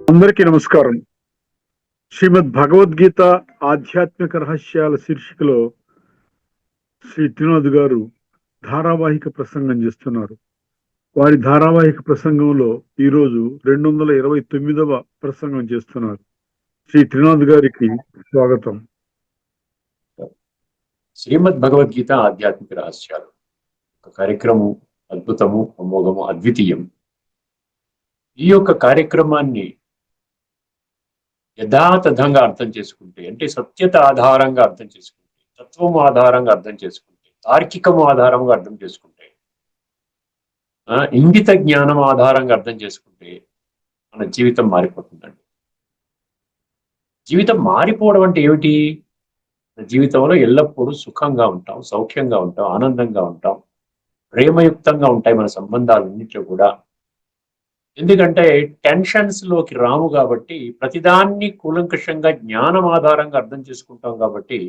అందరికీ నమస్కారం. శ్రీమద్ భగవద్గీత ఆధ్యాత్మిక రహస్యాల శీర్షికలో శ్రీ త్రినాథ్ గారు ధారావాహిక ప్రసంగం చేస్తున్నారు. వారి ధారావాహిక ప్రసంగంలో ఈరోజు 229వ ప్రసంగం చేస్తున్నారు. శ్రీ త్రినాథ్ గారికి స్వాగతం. శ్రీమద్ భగవద్గీత ఆధ్యాత్మిక రహస్యాలు ఒక కార్యక్రమం అద్భుతము, అమోఘము, అద్వితీయం. ఈ యొక్క కార్యక్రమాన్ని యథాతథంగా అర్థం చేసుకుంటే, అంటే సత్యత ఆధారంగా అర్థం చేసుకుంటే, తత్వము ఆధారంగా అర్థం చేసుకుంటే, తార్కికము ఆధారంగా అర్థం చేసుకుంటే, ఇంగిత జ్ఞానం ఆధారంగా అర్థం చేసుకుంటే మన జీవితం మారిపోతుందండి. జీవితం మారిపోవడం అంటే ఏమిటి? జీవితంలో ఎల్లప్పుడూ సుఖంగా ఉంటాం, సౌఖ్యంగా ఉంటాం, ఆనందంగా ఉంటాం, ప్రేమయుక్తంగా ఉంటాయి మన సంబంధాలన్నింటిలో కూడా. ఎందుకంటే టెన్షన్స్ లోకి రాము కాబట్టి, ప్రతిదాన్ని కూలంకషంగా జ్ఞానం ఆధారంగా అర్థం చేసుకుంటాం కాబట్టి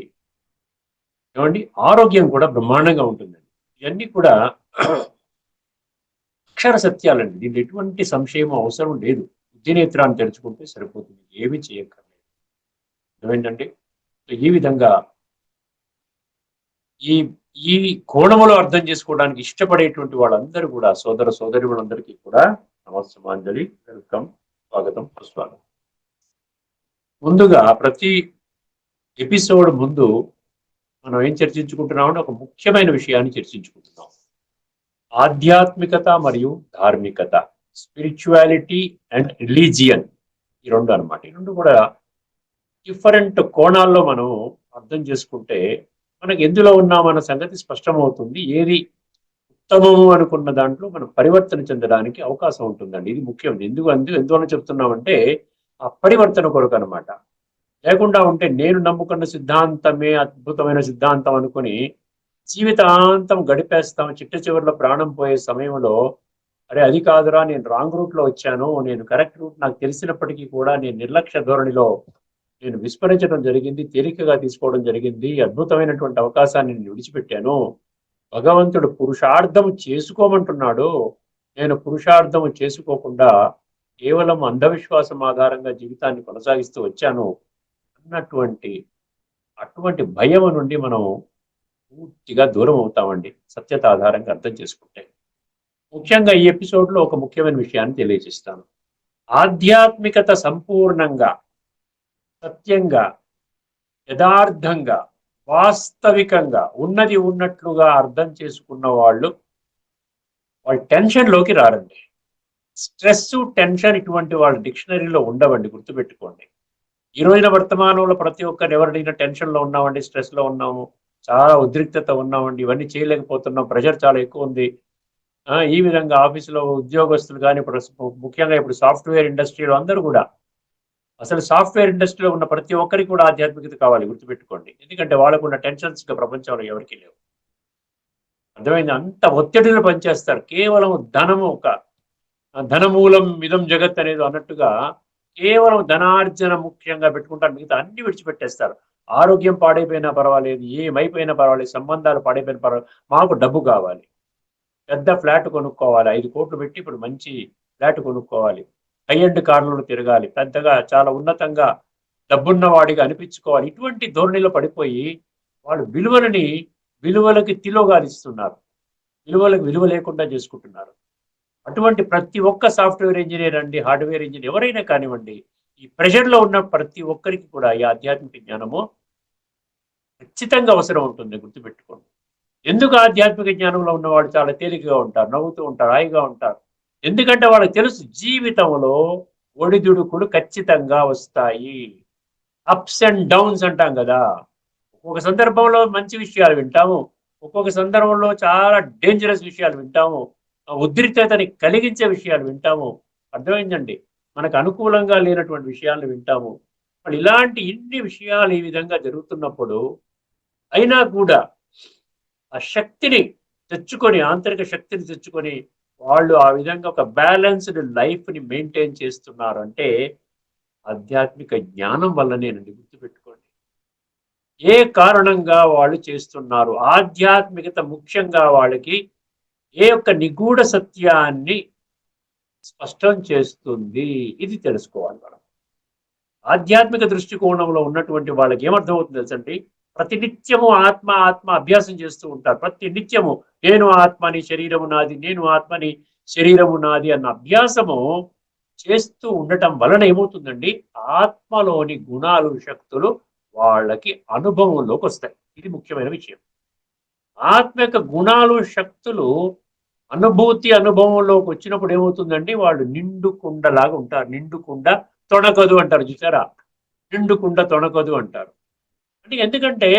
ఏమండి, ఆరోగ్యం కూడా బ్రహ్మాండంగా ఉంటుందండి. ఇవన్నీ కూడా అక్షర సత్యాలండి. దీంట్లో ఎటువంటి సంశయం అవసరం లేదు. బుద్ధినేత్రాన్ని తెరుచుకుంటే సరిపోతుంది, ఏమీ చేయక్కర్లేదు. ఏమేంటంటే ఈ విధంగా ఈ ఈ కోణములో అర్థం చేసుకోవడానికి ఇష్టపడేటువంటి వాళ్ళందరూ కూడా, సోదర సోదరులందరికీ కూడా నమస్సమాంజలి, వెల్కమ్, స్వాగతం, సుస్వాగతం. ముందుగా ప్రతి ఎపిసోడ్ ముందు మనం ఏం చర్చించుకుంటున్నామంటే ఒక ముఖ్యమైన విషయాన్ని చర్చించుకుంటున్నాం. ఆధ్యాత్మికత మరియు ధార్మికత, స్పిరిచువాలిటీ అండ్ రిలీజియన్, ఈ రెండు అనమాట. ఈ రెండు కూడా డిఫరెంట్ కోణాల్లో మనం అర్థం చేసుకుంటే మనకు ఎందులో ఉన్నామన్న సంగతి స్పష్టమవుతుంది. ఏది ఉత్తమము అనుకున్న దాంట్లో మనం పరివర్తన చెందడానికి అవకాశం ఉంటుందండి. ఇది ముఖ్యం. ఎందువల్ల చెప్తున్నామంటే ఆ పరివర్తన కొరకు అనమాట. లేకుండా ఉంటే నేను నమ్ముకున్న సిద్ధాంతమే అద్భుతమైన సిద్ధాంతం అనుకుని జీవితాంతం గడిపేస్తాం. చిట్ట చివరిలో ప్రాణం పోయే సమయంలో అరే అది కాదురా, నేను రాంగ్ రూట్లో వచ్చాను, నేను కరెక్ట్ రూట్ నాకు తెలిసినప్పటికీ కూడా నేను నిర్లక్ష్య ధోరణిలో నేను విస్మరించడం జరిగింది, తేలికగా తీసుకోవడం జరిగింది, అద్భుతమైనటువంటి అవకాశాన్ని నేను విడిచిపెట్టాను, భగవంతుడు పురుషార్థము చేసుకోమంటున్నాడు, నేను పురుషార్థము చేసుకోకుండా కేవలం అంధవిశ్వాసం ఆధారంగా జీవితాన్ని కొనసాగిస్తూ వచ్చాను అటువంటి భయం నుండి మనం పూర్తిగా దూరం అవుతామండి సత్యత ఆధారంగా అర్థం చేసుకుంటే. ముఖ్యంగా ఈ ఎపిసోడ్లో ఒక ముఖ్యమైన విషయాన్ని తెలియజేస్తాను. ఆధ్యాత్మికత సంపూర్ణంగా, సత్యంగా, యథార్థంగా, వాస్తవికంగా, ఉన్నది ఉన్నట్లుగా అర్థం చేసుకున్న వాళ్ళు టెన్షన్లోకి రారండి. స్ట్రెస్, టెన్షన్ ఇటువంటి వాళ్ళ డిక్షనరీలో ఉండవండి, గుర్తుపెట్టుకోండి. ఈ రోజున వర్తమానంలో ప్రతి ఒక్కరు ఎవరినైనా టెన్షన్లో ఉన్నామండి, స్ట్రెస్లో ఉన్నాము, చాలా ఉద్రిక్తత ఉన్నామండి, ఇవన్నీ చేయలేకపోతున్నాం, ప్రెషర్ చాలా ఎక్కువ ఉంది. ఈ విధంగా ఆఫీసులో ఉద్యోగస్తులు కానీ, ముఖ్యంగా ఇప్పుడు సాఫ్ట్వేర్ ఇండస్ట్రీలో అందరూ కూడా, అసలు సాఫ్ట్వేర్ ఇండస్ట్రీలో ఉన్న ప్రతి ఒక్కరికి కూడా ఆధ్యాత్మికత కావాలి, గుర్తుపెట్టుకోండి. ఎందుకంటే వాళ్ళకున్న టెన్షన్స్ ప్రపంచంలో ఎవరికి లేవు. అర్థమైంది? అంత ఒత్తిడిలో పనిచేస్తారు. కేవలం ధనము, ఒక ధనమూలం మిదం జగత్ అనేది అన్నట్టుగా కేవలం ధనార్జన ముఖ్యంగా పెట్టుకుంటారు, మిగతా అన్ని విడిచిపెట్టేస్తారు. ఆరోగ్యం పాడైపోయినా పర్వాలేదు, ఏమైపోయినా పర్వాలేదు, సంబంధాలు పాడైపోయినా పర్వాలేదు, మాకు డబ్బు కావాలి, పెద్ద ఫ్లాట్ కొనుక్కోవాలి, 5 కోట్లు పెట్టి ఇప్పుడు మంచి ఫ్లాట్ కొనుక్కోవాలి, హై ఎండ్ కార్లలో తిరగాలి, పెద్దగా చాలా ఉన్నతంగా డబ్బున్న వాడిగా అనిపించుకోవాలి. ఇటువంటి ధోరణిలో పడిపోయి వాళ్ళు విలువలకి తిలోగాలిస్తున్నారు, విలువలకు విలువ లేకుండా చేసుకుంటున్నారు. అటువంటి ప్రతి ఒక్క సాఫ్ట్వేర్ ఇంజనీర్ అండి, హార్డ్వేర్ ఇంజనీర్ ఎవరైనా కానివ్వండి, ఈ ప్రెషర్లో ఉన్న ప్రతి ఒక్కరికి కూడా ఈ ఆధ్యాత్మిక జ్ఞానము ఖచ్చితంగా అవసరం ఉంటుంది, గుర్తుపెట్టుకోండి. ఎందుకు ఆధ్యాత్మిక జ్ఞానంలో ఉన్నవాడు చాలా తేలికగా ఉంటారు, నవ్వుతూ ఉంటారు, హాయిగా ఉంటారు? ఎందుకంటే వాళ్ళకి తెలుసు జీవితంలో ఒడిదుడుకులు ఖచ్చితంగా వస్తాయి. అప్స్ అండ్ డౌన్స్ అంటాం కదా. ఒక్కొక్క సందర్భంలో మంచి విషయాలు వింటాము, ఒక్కొక్క సందర్భంలో చాలా డేంజరస్ విషయాలు వింటాము, ఉద్రిక్తతని కలిగించే విషయాలు వింటాము. అర్థమైందండి? మనకు అనుకూలంగా లేనటువంటి విషయాలను వింటాము. మరి ఇలాంటి ఇన్ని విషయాలు ఈ విధంగా జరుగుతున్నప్పుడు అయినా కూడా ఆ శక్తిని తెచ్చుకొని, ఆంతరిక శక్తిని తెచ్చుకొని వాళ్ళు ఆ విధంగా ఒక బ్యాలెన్స్డ్ లైఫ్ని మెయింటైన్ చేస్తున్నారు అంటే ఆధ్యాత్మిక జ్ఞానం వల్లనేనండి, గుర్తుపెట్టుకోండి. ఏ కారణంగా వాళ్ళు చేస్తున్నారు? ఆధ్యాత్మికత ముఖ్యంగా వాళ్ళకి ఏ యొక్క నిగూఢ సత్యాన్ని స్పష్టం చేస్తుంది. ఇది తెలుసుకోవాలి మనం. ఆధ్యాత్మిక దృష్టికోణంలో ఉన్నటువంటి వాళ్ళకి ఏమర్థమవుతుంది తెలుసండి, ప్రతినిత్యము ఆత్మ ఆత్మ అభ్యాసం చేస్తూ ఉంటారు. ప్రతి నిత్యము నేను ఆత్మని, శరీరము నాది, నేను ఆత్మని, శరీరము నాది అన్న అభ్యాసము చేస్తూ ఉండటం వలన ఏమవుతుందండి, ఆత్మలోని గుణాలు, శక్తులు వాళ్ళకి అనుభవంలోకి వస్తాయి. ఇది ముఖ్యమైన విషయం. ఆత్మ యొక్క గుణాలు, శక్తులు అనుభవంలోకి వచ్చినప్పుడు ఏమవుతుందండి, వాళ్ళు నిండు కుండలాగా ఉంటారు. నిండు కుండ తొణకదు అంటారు చూసారా, నిండు కుండ తొణకదు అంటారు. అంటే ఎందుకంటే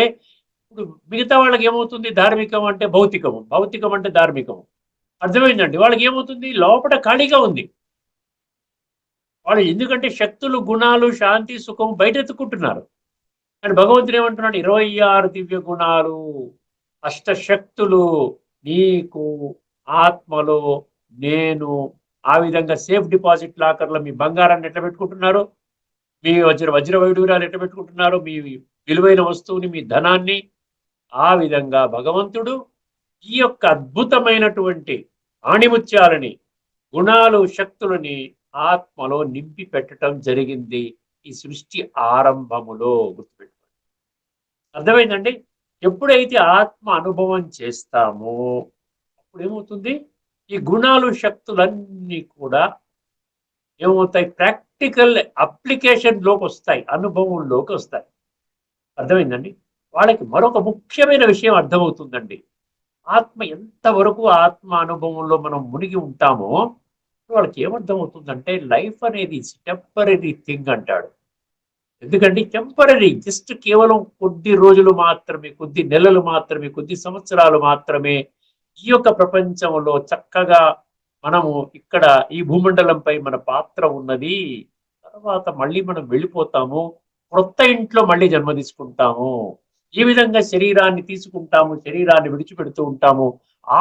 ఇప్పుడు మిగతా వాళ్ళకి ఏమవుతుంది, ధార్మికం అంటే భౌతికము, భౌతికం అంటే ధార్మికము. అర్థమైందండి, వాళ్ళకి ఏమవుతుంది, లోపల ఖాళీగా ఉంది. వాళ్ళు ఎందుకంటే శక్తులు, గుణాలు, శాంతి, సుఖం బయట ఎత్తుకుంటున్నారు. కానీ భగవంతుడు ఏమంటున్నాడు, 26 దివ్య గుణాలు, అష్టశక్తులు నీకు ఆత్మలో నేను ఆ విధంగా సేఫ్ డిపాజిట్ లాకర్లో మీ బంగారాన్ని ఎట్లా పెట్టుకుంటున్నారు, మీ వజ్ర వైడూర్యాలు ఎట్లా పెట్టుకుంటున్నారు, మీ విలువైన వస్తువుని, మీ ధనాన్ని, ఆ విధంగా భగవంతుడు ఈ యొక్క అద్భుతమైనటువంటి ఆణిముత్యాలని, గుణాలు, శక్తులని ఆత్మలో నింపి పెట్టడం జరిగింది ఈ సృష్టి ఆరంభములో. గుర్తుపెట్టుకోండి. అర్థమైందండి. ఎప్పుడైతే ఆత్మ అనుభవం చేస్తామో అప్పుడు ఏమవుతుంది, ఈ గుణాలు, శక్తులన్నీ కూడా ఏమవుతాయి, ప్రాక్టికల్ అప్లికేషన్లోకి వస్తాయి, అనుభవంలోకి వస్తాయి. అర్థమైందండి. వాళ్ళకి మరొక ముఖ్యమైన విషయం అర్థమవుతుందండి. ఆత్మ ఎంతవరకు ఆత్మ అనుభవంలో మనం మునిగి ఉంటామో వాళ్ళకి ఏమర్థమవుతుందంటే, లైఫ్ అనేది టెంపరీ థింగ్ అంటాడు. ఎందుకంటే టెంపరీ, జస్ట్ కేవలం కొద్ది రోజులు మాత్రమే, కొద్ది నెలలు మాత్రమే, కొద్ది సంవత్సరాలు మాత్రమే ఈ యొక్క ప్రపంచంలో చక్కగా మనము ఇక్కడ ఈ భూమండలంపై మన పాత్ర ఉన్నది. తర్వాత మళ్ళీ మనం వెళ్ళిపోతాము, కొత్త ఇంట్లో మళ్ళీ జన్మ తీసుకుంటాము. ఈ విధంగా శరీరాన్ని తీసుకుంటాము, శరీరాన్ని విడిచిపెడుతూ ఉంటాము.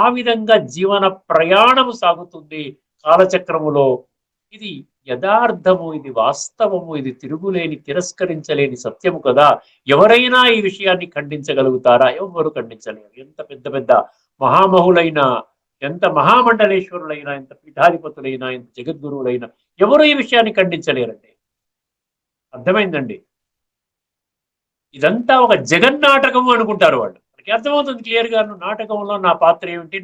ఆ విధంగా జీవన ప్రయాణము సాగుతుంది కాలచక్రములో. ఇది యథార్థము, ఇది వాస్తవము, ఇది తిరుగులేని, తిరస్కరించలేని సత్యము కదా. ఎవరైనా ఈ విషయాన్ని ఖండించగలుగుతారా? ఎవరు ఖండించలేరు. ఎంత పెద్ద పెద్ద మహామహులైనా, ఎంత మహామండలేశ్వరులైనా, ఎంత పీఠాధిపతులైనా, ఎంత జగద్గురువులైనా ఎవరు ఈ విషయాన్ని ఖండించలేరండి. అర్థమైందండి. ఇదంతా ఒక జగన్నాటకము అనుకుంటారు వాళ్ళు. మనకి అర్థమవుతుంది క్లియర్ గా, నాటకంలో నా పాత్ర ఏమిటి,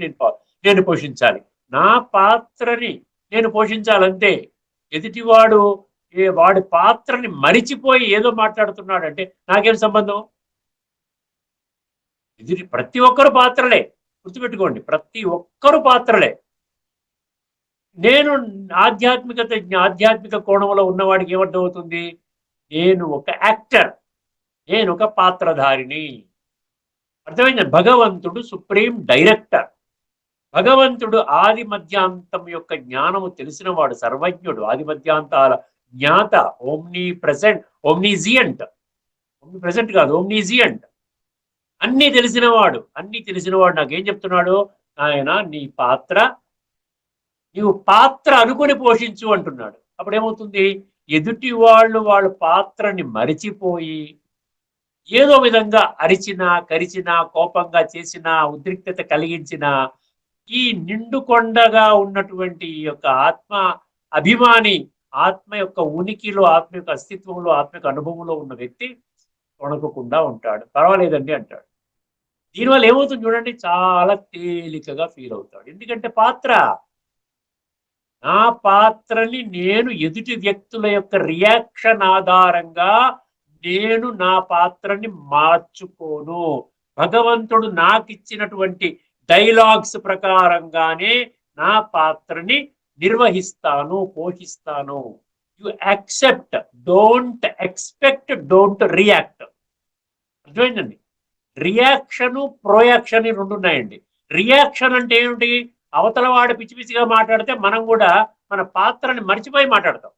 నేను పోషించాలి, నా పాత్రని నేను పోషించాలంతే. ఎదుటివాడు వాడి పాత్రని మరిచిపోయి ఏదో మాట్లాడుతున్నాడంటే నాకేం సంబంధం. ఇది ప్రతి ఒక్కరు పాత్రలే, గుర్తుపెట్టుకోండి, ప్రతి ఒక్కరు పాత్రలే. నేను ఆధ్యాత్మిక కోణంలో ఉన్నవాడికి ఏమర్థమవుతుంది, నేను ఒక యాక్టర్, నేను ఒక పాత్రధారిని. అర్థమైంది. భగవంతుడు సుప్రీం డైరెక్టర్. భగవంతుడు ఆది మధ్యాంతం యొక్క జ్ఞానము తెలిసినవాడు, సర్వజ్ఞుడు, ఆది మధ్యాంతాల జ్ఞాత, ఓమ్నీ ప్రెసెంట్, ఓమ్నీజియంట్. ఓమ్నీ ప్రెసెంట్ కాదు, ఓమ్నీజియంట్. అన్నీ తెలిసినవాడు. నాకేం చెప్తున్నాడు, ఆయన నీ పాత్ర, నీవు పాత్ర అనుకుని పోషించు అంటున్నాడు. అప్పుడు ఏమవుతుంది, ఎదుటి వాళ్ళ పాత్రని మరిచిపోయి ఏదో విధంగా అరిచినా, కరిచినా, కోపంగా చేసినా, ఉద్రిక్తత కలిగించిన ఈ నిండుకొండగా ఉన్నటువంటి ఈ యొక్క ఆత్మ అభిమాని, ఆత్మ యొక్క ఉనికిలో, ఆత్మ యొక్క అస్తిత్వంలో, ఆత్మ యొక్క అనుభవంలో ఉన్న వ్యక్తి వణకకుండా ఉంటాడు. పర్వాలేదండి అంటాడు. దీనివల్ల ఏమవుతుంది చూడండి, చాలా తేలికగా ఫీల్ అవుతాడు. ఎందుకంటే నా పాత్రని నేను ఎదుటి వ్యక్తుల యొక్క రియాక్షన్ ఆధారంగా నేను నా పాత్రని మార్చుకోను. భగవంతుడు నాకు ఇచ్చినటువంటి డైలాగ్స్ ప్రకారంగానే నా పాత్రని నిర్వహిస్తాను, పోషిస్తాను. You accept, don't expect, don't react. అర్థమైందండి. రియాక్షన్, ప్రోయాక్షన్ రెండు ఉన్నాయండి. రియాక్షన్ అంటే ఏమిటి, అవతల వాడు పిచ్చి పిచ్చిగా మాట్లాడితే మనం కూడా మన పాత్రని మర్చిపోయి మాట్లాడతాం.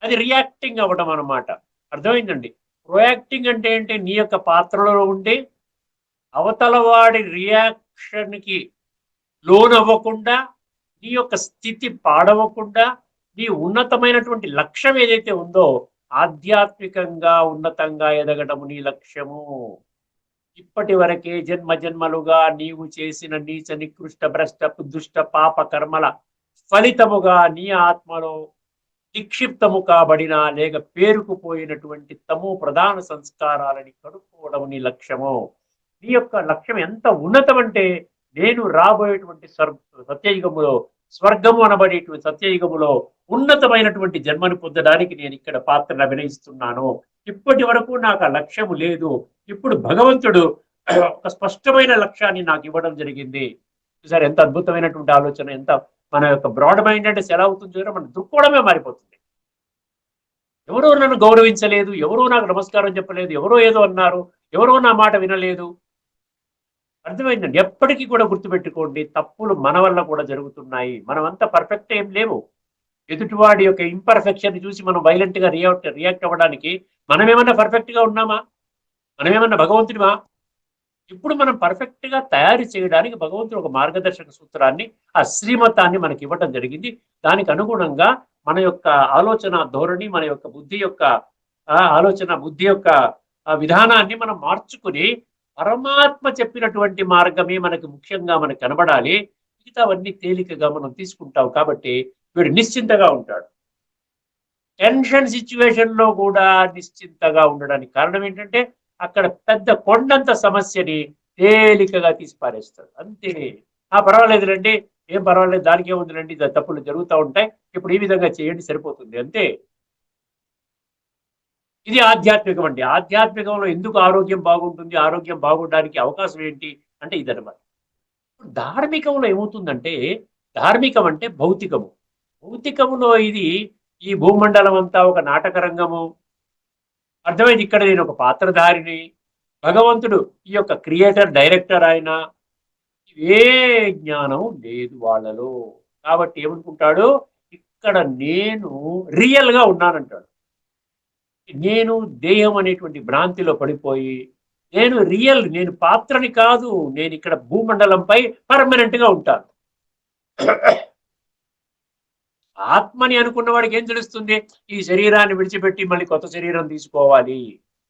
అది రియాక్టింగ్ అవ్వడం అన్నమాట. అర్థమైందండి. ప్రోయాక్టింగ్ అంటే ఏంటి, నీ యొక్క పాత్రలో ఉండి అవతల వాడి రియాక్షన్కి లోనవ్వకుండా, నీ యొక్క స్థితి పాడవకుండా, నీ ఉన్నతమైనటువంటి లక్ష్యం ఏదైతే ఉందో, ఆధ్యాత్మికంగా ఉన్నతంగా ఎదగడము నీ లక్ష్యము. ఇప్పటి వరకే జన్మ జన్మలుగా నీవు చేసిన నీచ, నికృష్ట, భ్రష్ట, దుష్ట, పాప కర్మల ఫలితముగా నీ ఆత్మలో నిక్షిప్తము కాబడిన లేక పేరుకుపోయినటువంటి తమో ప్రధాన సంస్కారాలని కడుక్కోవడం నీ లక్ష్యము. నీ యొక్క లక్ష్యం ఎంత ఉన్నతం అంటే, నేను రాబోయేటువంటి సత్యయుగములో, స్వర్గము అనబడేటువంటి సత్యయుగములో ఉన్నతమైనటువంటి జన్మను పొందడానికి నేను ఇక్కడ పాత్రను అభినయిస్తున్నాను. ఇప్పటి వరకు నాకు ఆ లక్ష్యము లేదు. ఇప్పుడు భగవంతుడు ఒక స్పష్టమైన లక్ష్యాన్ని నాకు ఇవ్వడం జరిగింది. చూసారు ఎంత అద్భుతమైనటువంటి ఆలోచన, ఎంత మన యొక్క బ్రాడ్ మైండెడ్నెస్ ఎలా అవుతుంది చూసారా, మన దృక్కోణమే మారిపోతుంది. ఎవరో నన్ను గౌరవించలేదు, ఎవరో నాకు నమస్కారం చెప్పలేదు, ఎవరో ఏదో అన్నారు, ఎవరో నా మాట వినలేదు. అర్థమైందండి. ఎప్పటికీ కూడా గుర్తుపెట్టుకోండి, తప్పులు మన వల్ల కూడా జరుగుతున్నాయి. మనం అంతా పర్ఫెక్ట్ ఏం లేవు. ఎదుటివాడి యొక్క ఇంపర్ఫెక్షన్ చూసి మనం వైలెంట్ గా రియాక్ట్ అవ్వడానికి మనమేమన్నా పర్ఫెక్ట్ గా ఉన్నామా? మనమేమన్నా భగవంతుడిమా? ఇప్పుడు మనం పర్ఫెక్ట్ గా తయారు చేయడానికి భగవంతుడు ఒక మార్గదర్శక సూత్రాన్ని, ఆ శ్రీమతాన్ని మనకి ఇవ్వటం జరిగింది. దానికి అనుగుణంగా మన యొక్క ఆలోచన ధోరణి, మన యొక్క బుద్ధి యొక్క ఆలోచన బుద్ధి యొక్క విధానాన్ని మనం మార్చుకుని పరమాత్మ చెప్పినటువంటి మార్గమే మనకి ముఖ్యంగా మనకు కనబడాలి. మిగతావన్నీ తేలికగా మనం తీసుకుంటాం. కాబట్టి వీడు నిశ్చింతగా ఉంటాడు. టెన్షన్ సిచ్యువేషన్ లో కూడా నిశ్చింతగా ఉండడానికి కారణం ఏంటంటే, అక్కడ పెద్ద కొండంత సమస్యని తేలికగా తీసి పారేస్తాడు. అంతే. పర్వాలేదులండి, ఏం పర్వాలేదు, దానికి ఏముందిలండి, తప్పులు జరుగుతూ ఉంటాయి, ఇప్పుడు ఈ విధంగా చేయండి సరిపోతుంది, అంతే. ఇది ఆధ్యాత్మికం అండి. ఆధ్యాత్మికంలో ఎందుకు ఆరోగ్యం బాగుంటుంది, ఆరోగ్యం బాగుండడానికి అవకాశం ఏంటి అంటే ఇదనమాట. ధార్మికంలో ఏమవుతుందంటే, ధార్మికం అంటే భౌతికము. భౌతికములో ఇది ఈ భూమండలం అంతా ఒక నాటక రంగము. అర్థమైంది. ఇక్కడ నేను ఒక పాత్రధారిని, భగవంతుడు ఈ యొక్క క్రియేటర్ డైరెక్టర్ ఆయన. ఏ జ్ఞానం లేదు వాళ్ళలో. కాబట్టి ఏమనుకుంటాడు, ఇక్కడ నేను రియల్ గా ఉన్నానంటాడు. నేను దేహం అనేటువంటి భ్రాంతిలో పడిపోయి, నేను పాత్రని కాదు, నేను ఇక్కడ భూమండలంపై పర్మనెంట్ గా ఉంటాను. ఆత్మని అనుకున్న వాడికి ఏం తెలుస్తుంది, ఈ శరీరాన్ని విడిచిపెట్టి మళ్ళీ కొత్త శరీరం తీసుకోవాలి.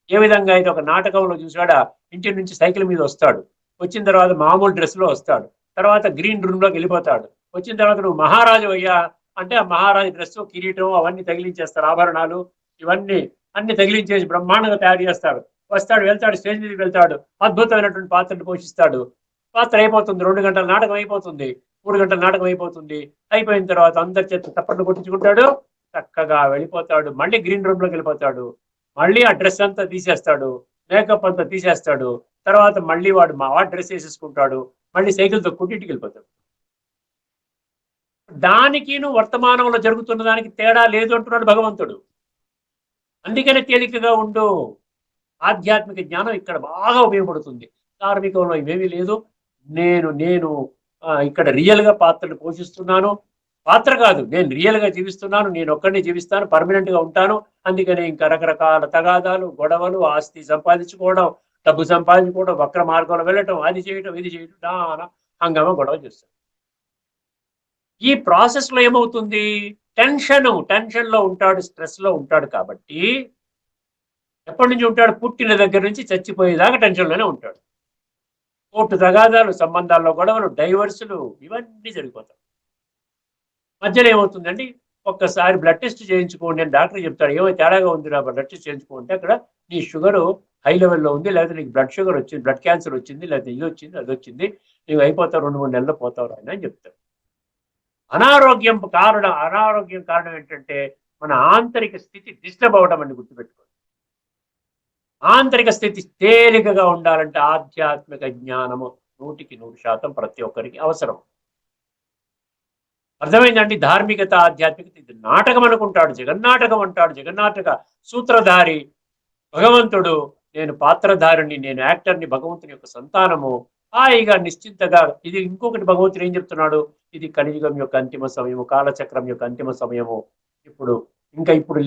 ఏ విధంగా అయితే ఒక నాటకంలో చూసాడా, ఇంటి నుంచి సైకిల్ మీద వస్తాడు, వచ్చిన తర్వాత మామూలు డ్రెస్ లో వస్తాడు, తర్వాత గ్రీన్ రూమ్ లోకి వెళ్ళిపోతాడు, వచ్చిన తర్వాత నువ్వు మహారాజు అయ్యా అంటే ఆ మహారాజు డ్రెస్, కిరీటం అవన్నీ తగిలించేస్తారు, ఆభరణాలు ఇవన్నీ అన్ని తగిలించేసి బ్రహ్మాండంగా తయారు చేస్తాడు. వస్తాడు, వెళ్తాడు, స్టేజ్ మీదకి వెళ్తాడు, అద్భుతమైనటువంటి పాత్రను పోషిస్తాడు. పాత్ర అయిపోతుంది, 2 గంటల నాటకం అయిపోతుంది, 3 గంటల నాటకం అయిపోతుంది. అయిపోయిన తర్వాత అందరి చేత తప్పట్లు కొట్టించుకుంటాడు, చక్కగా వెళ్ళిపోతాడు. మళ్ళీ గ్రీన్ రూమ్ లోకి వెళ్ళిపోతాడు, మళ్ళీ ఆ డ్రెస్ అంతా తీసేస్తాడు, మేకప్ అంతా తీసేస్తాడు. తర్వాత మళ్ళీ వాడు డ్రెస్ వేసేసుకుంటాడు, మళ్ళీ సైకిల్తో కుట్టింటికి వెళ్ళిపోతాడు. దానికి వర్తమానంలో జరుగుతున్న దానికి తేడా లేదు అంటున్నాడు భగవంతుడు. అందుకనే తేలికగా ఉండు. ఆధ్యాత్మిక జ్ఞానం ఇక్కడ బాగా ఉపయోగపడుతుంది. ధార్మికంలో ఇవేమీ లేదు. నేను ఇక్కడ రియల్ గా పాత్రను పోషిస్తున్నాను. పాత్ర కాదు, నేను రియల్ గా జీవిస్తున్నాను, నేను ఒక్కడిని జీవిస్తాను, పర్మనెంట్ గా ఉంటాను. అందుకనే ఇంకా రకరకాల తగాదాలు, గొడవలు, ఆస్తి సంపాదించుకోవడం, డబ్బు సంపాదించుకోవడం, వక్ర మార్గంలో వెళ్ళటం, అది చేయటం, ఇది చేయటం, నానా హంగామా గొడవ చేస్తాడు. ఈ ప్రాసెస్ లో ఏమవుతుంది, టెన్షన్ లో ఉంటాడు, స్ట్రెస్ లో ఉంటాడు. కాబట్టి ఎప్పటి నుంచి ఉంటాడు, పుట్టిన దగ్గర నుంచి చచ్చిపోయేదాకా టెన్షన్ లోనే ఉంటాడు. కోర్టు తగాదాలు, సంబంధాల్లో గొడవలు, డైవర్సులు ఇవన్నీ జరిగిపోతాయి. మధ్యలో ఏమవుతుందండి, ఒక్కసారి బ్లడ్ టెస్ట్ చేయించుకోండి అని డాక్టర్ చెప్తాడు. ఏమో తేడాగా ఉంది రా, బ్లడ్ టెస్ట్ చేయించుకోండి, అక్కడ నీ షుగర్ హై లెవెల్లో ఉంది, లేకపోతే నీకు బ్లడ్ షుగర్ వచ్చింది, బ్లడ్ క్యాన్సర్ వచ్చింది, లేకపోతే ఇది వచ్చింది, అది వచ్చింది, నీవు అయిపోతావు, 2-3 నెలల్లో పోతావు ఆయన అని చెప్తాడు. అనారోగ్యం కారణం ఏంటంటే మన ఆంతరిక స్థితి డిస్టర్బ్ అవ్వడం అని గుర్తుపెట్టుకోండి. ఆంతరిక స్థితి తేలికగా ఉండాలంటే ఆధ్యాత్మిక జ్ఞానము 100% ప్రతి ఒక్కరికి అవసరం. అర్థమైందండి. ధార్మికత, ఆధ్యాత్మికత ఇది నాటకం అనుకుంటాడు, జగన్నాటకం అంటాడు. జగన్నాటక సూత్రధారి భగవంతుడు, నేను పాత్రధారిని, నేను యాక్టర్ని, భగవంతుని యొక్క సంతానము. హాయిగా నిశ్చింతగా. ఇది ఇంకొకటి భగవంతుడు ఏం చెప్తున్నాడు, ఇది కలియుగం యొక్క అంతిమ సమయము, కాలచక్రం యొక్క అంతిమ సమయము. ఇప్పుడు